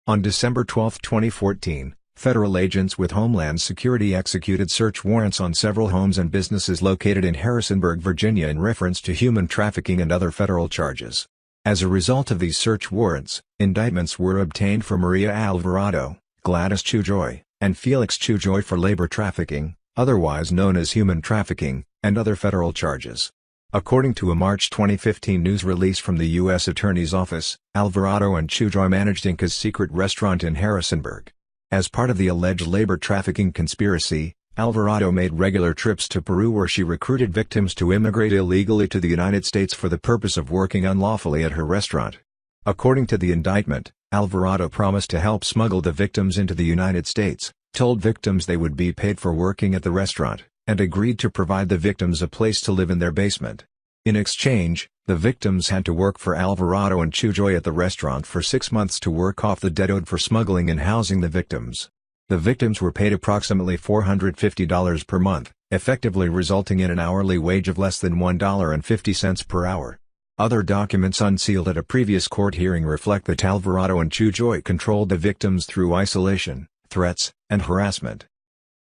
On December 12, 2014, federal agents with Homeland Security executed search warrants on several homes and businesses located in Harrisonburg, Virginia in reference to human trafficking and other federal charges. As a result of these search warrants, indictments were obtained for Maria Alvarado, Gladys Chujoy, and Felix Chujoy for labor trafficking, otherwise known as human trafficking, and other federal charges. According to a March 2015 news release from the U.S. Attorney's Office, Alvarado and Chujoy managed Inca's secret restaurant in Harrisonburg. As part of the alleged labor trafficking conspiracy, Alvarado made regular trips to Peru where she recruited victims to immigrate illegally to the United States for the purpose of working unlawfully at her restaurant. According to the indictment, Alvarado promised to help smuggle the victims into the United States, told victims they would be paid for working at the restaurant, and agreed to provide the victims a place to live in their basement. In exchange, the victims had to work for Alvarado and Chujoy at the restaurant for 6 months to work off the debt owed for smuggling and housing the victims. The victims were paid approximately $450 per month, effectively resulting in an hourly wage of less than $1.50 per hour. Other documents unsealed at a previous court hearing reflect that Alvarado and Chujoy controlled the victims through isolation, threats, and harassment.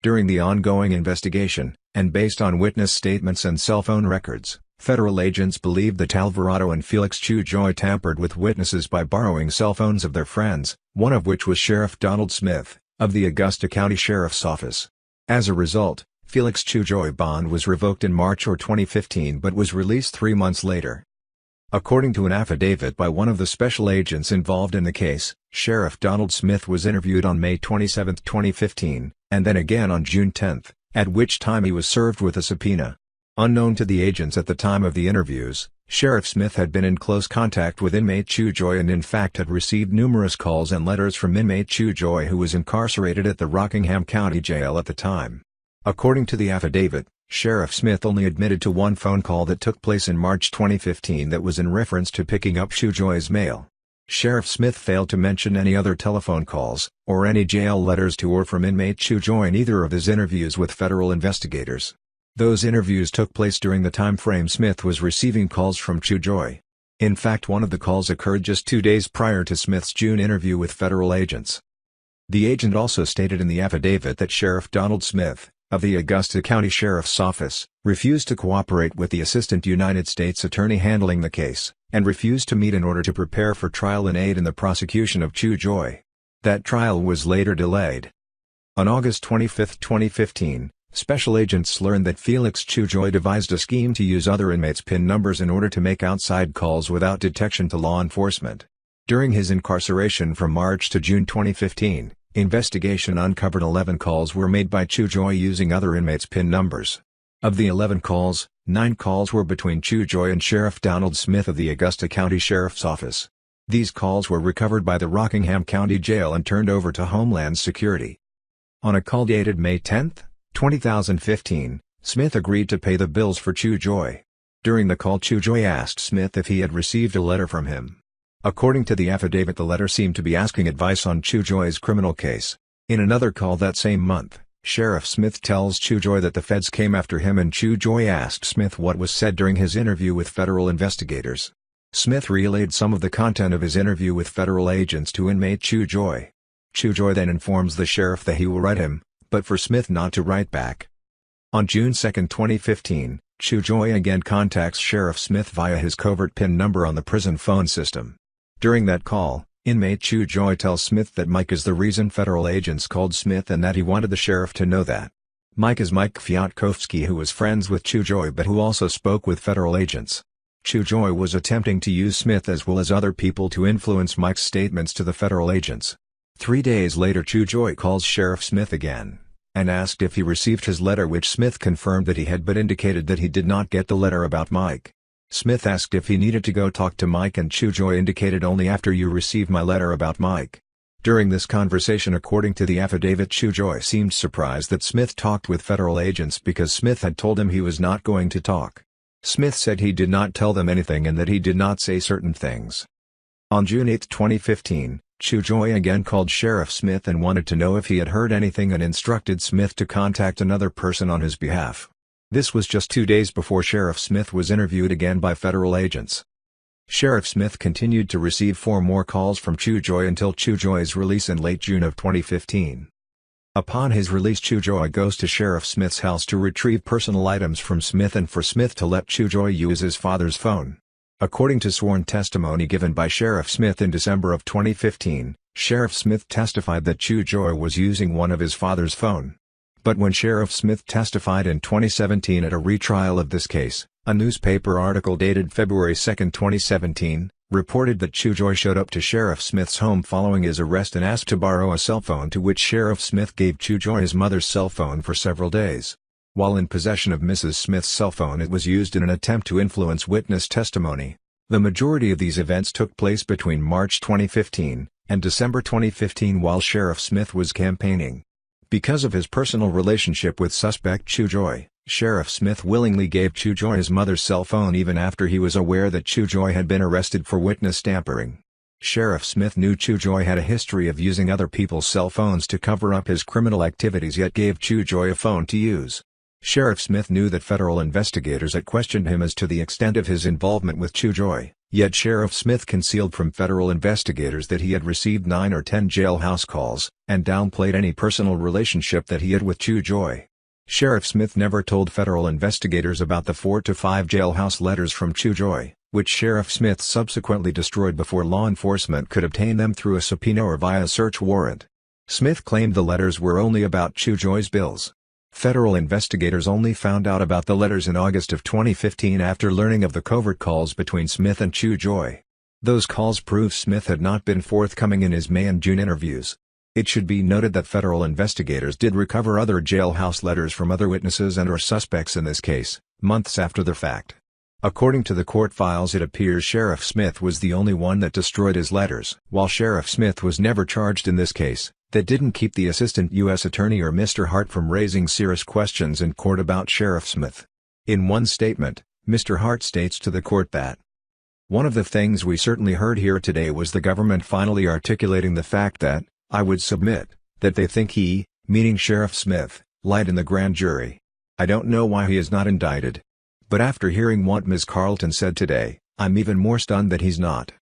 During the ongoing investigation, and based on witness statements and cell phone records, federal agents believed that Alvarado and Felix Chujoy tampered with witnesses by borrowing cell phones of their friends, one of which was Sheriff Donald Smith, of the Augusta County Sheriff's Office. As a result, Felix Chujoy's bond was revoked in March 2015 but was released 3 months later. According to an affidavit by one of the special agents involved in the case, Sheriff Donald Smith was interviewed on May 27, 2015, and then again on June 10, at which time he was served with a subpoena. Unknown to the agents at the time of the interviews, Sheriff Smith had been in close contact with inmate Chujoy and in fact had received numerous calls and letters from inmate Chujoy, who was incarcerated at the Rockingham County Jail at the time. According to the affidavit, Sheriff Smith only admitted to one phone call that took place in March 2015 that was in reference to picking up Chujoy's mail. Sheriff Smith failed to mention any other telephone calls, or any jail letters to or from inmate Chujoy in either of his interviews with federal investigators. Those interviews took place during the time frame Smith was receiving calls from Chujoy. In fact, one of the calls occurred just 2 days prior to Smith's June interview with federal agents. The agent also stated in the affidavit that Sheriff Donald Smith, of the Augusta County Sheriff's Office, refused to cooperate with the Assistant United States Attorney handling the case, and refused to meet in order to prepare for trial and aid in the prosecution of Chujoy. That trial was later delayed. On August 25, 2015, special agents learned that Felix Chujoy devised a scheme to use other inmates' PIN numbers in order to make outside calls without detection to law enforcement. During his incarceration from March to June 2015, investigation uncovered 11 calls were made by Chujoy using other inmates' PIN numbers. Of the 11 calls, 9 calls were between Chujoy and Sheriff Donald Smith of the Augusta County Sheriff's Office. These calls were recovered by the Rockingham County Jail and turned over to Homeland Security. On a call dated May 10, 2015, Smith agreed to pay the bills for Chujoy. During the call, Chujoy asked Smith if he had received a letter from him. According to the affidavit, the letter seemed to be asking advice on Chujoy's criminal case. In another call that same month, Sheriff Smith tells Chujoy that the feds came after him, and Chujoy asked Smith what was said during his interview with federal investigators. Smith relayed some of the content of his interview with federal agents to inmate Chujoy. Chujoy then informs the sheriff that he will write him, but for Smith not to write back. On June 2, 2015, Chujoy again contacts Sheriff Smith via his covert PIN number on the prison phone system. During that call, inmate Chujoy tells Smith that Mike is the reason federal agents called Smith and that he wanted the sheriff to know that. Mike is Mike Kwiatkowski, who was friends with Chujoy but who also spoke with federal agents. Chujoy was attempting to use Smith as well as other people to influence Mike's statements to the federal agents. 3 days later, Chujoy calls Sheriff Smith again, and asked if he received his letter, which Smith confirmed that he had, but indicated that he did not get the letter about Mike. Smith asked if he needed to go talk to Mike, and Chujoy indicated only after you received my letter about Mike. During this conversation, according to the affidavit, Chujoy seemed surprised that Smith talked with federal agents because Smith had told him he was not going to talk. Smith said he did not tell them anything and that he did not say certain things. On June 8, 2015, Chujoy again called Sheriff Smith and wanted to know if he had heard anything and instructed Smith to contact another person on his behalf. This was just 2 days before Sheriff Smith was interviewed again by federal agents. Sheriff Smith continued to receive 4 more calls from Chewjoy until Chewjoy's release in late June of 2015. Upon his release, Chewjoy goes to Sheriff Smith's house to retrieve personal items from Smith and for Smith to let Chewjoy use his father's phone. According to sworn testimony given by Sheriff Smith in December of 2015, Sheriff Smith testified that Chewjoy was using one of his father's phone. But when Sheriff Smith testified in 2017 at a retrial of this case, a newspaper article dated February 2, 2017, reported that Chewjoy showed up to Sheriff Smith's home following his arrest and asked to borrow a cell phone, to which Sheriff Smith gave Chewjoy his mother's cell phone for several days. While in possession of Mrs. Smith's cell phone, it was used in an attempt to influence witness testimony. The majority of these events took place between March 2015 and December 2015 while Sheriff Smith was campaigning. Because of his personal relationship with suspect Chewjoy, Sheriff Smith willingly gave Chewjoy his mother's cell phone even after he was aware that Chewjoy had been arrested for witness tampering. Sheriff Smith knew Chewjoy had a history of using other people's cell phones to cover up his criminal activities, yet gave Chewjoy a phone to use. Sheriff Smith knew that federal investigators had questioned him as to the extent of his involvement with Chewjoy, yet Sheriff Smith concealed from federal investigators that he had received 9 or 10 jailhouse calls, and downplayed any personal relationship that he had with Chewjoy. Sheriff Smith never told federal investigators about the 4 to 5 jailhouse letters from Chewjoy, which Sheriff Smith subsequently destroyed before law enforcement could obtain them through a subpoena or via a search warrant. Smith claimed the letters were only about Chewjoy's bills. Federal investigators only found out about the letters in August of 2015 after learning of the covert calls between Smith and Chewjoy. Those calls proved Smith had not been forthcoming in his May and June interviews. It should be noted that federal investigators did recover other jailhouse letters from other witnesses and/or suspects in this case, months after the fact. According to the court files, it appears Sheriff Smith was the only one that destroyed his letters. While Sheriff Smith was never charged in this case, that didn't keep the Assistant U.S. Attorney or Mr. Hart from raising serious questions in court about Sheriff Smith. In one statement, Mr. Hart states to the court that, "One of the things we certainly heard here today was the government finally articulating the fact that, I would submit, that they think he, meaning Sheriff Smith, lied in the grand jury. I don't know why he is not indicted. But after hearing what Ms. Carlton said today, I'm even more stunned that he's not.